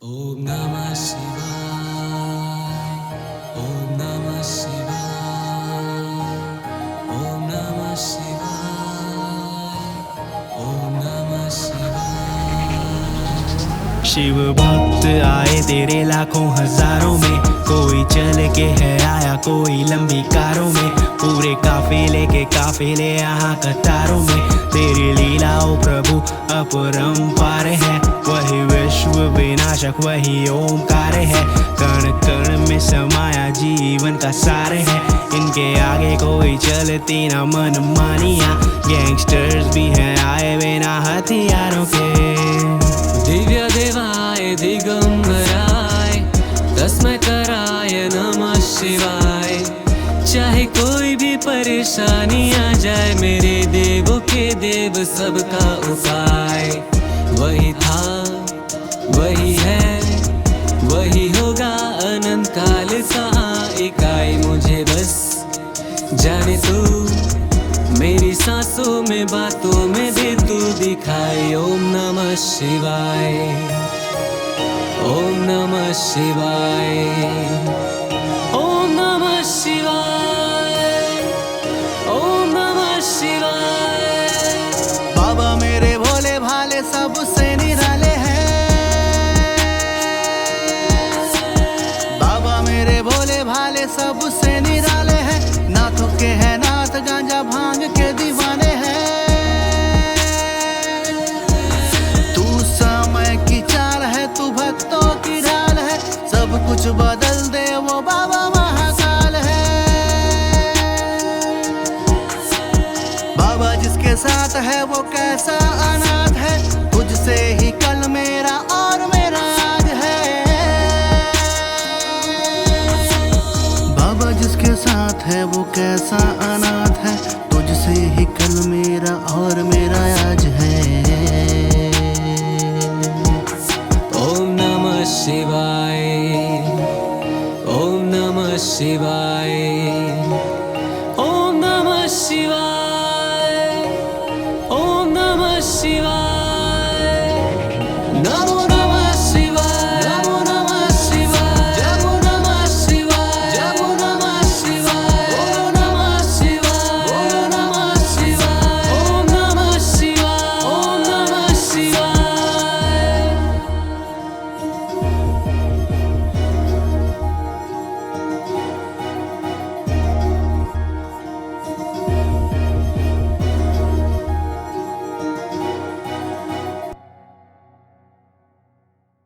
ओम नमः शिवाय। ओम नमः शिवाय। ओम नमः शिवाय। ओम नमः शिवाय। शिव भक्त आए तेरे लाखों हजारों में, कोई चल के है आया कोई लंबी कारों में, पूरे काफिले यहाँ कतारों में। तेरी लीलाओं प्रभु अपरंपार है, वही विश्व विनाशक वही ओंकार है। कण कण में समाया जीवन का सार है, इनके आगे कोई चलती ना मन मानिया। गैंगस्टर्स भी हैं आए बिना हथियारों के। दिव्य देवाय दिगंबराय तस्मै कराय नमः शिवाय। चाहे कोई भी परेशानी आ जाए, मेरे देवों के देव सबका उपाय। वही था वही है वही होगा अनंत काल का इकाई। मुझे बस जाने तू मेरी सांसों में बातों में दे तू दिखाई। ओम नमः शिवाय। ओम नमः शिवाय। ओम नमः शिवाय। ओम नमः शिवाय। बाबा मेरे भोले भाले सबसे निराले हैं। बाबा मेरे भोले भाले सबसे निराले हैं। नाथों के हैं नाथ, गांजा भांग के दीवाने हैं। तू समय की चाल है, तू भक्तों की ढाल है, सब कुछ बदल दे वो बाबा महाकाल है। बाबा जिसके साथ है वो कैसा अनाथ है, तुझसे ही कल मेरा और मेरा आज है। बाबा जिसके साथ है वो कैसा अनाथ है, तुझसे ही कल मेरा और मेरा आज है। ओम नमः शिवाय। ओम नमः शिवाय।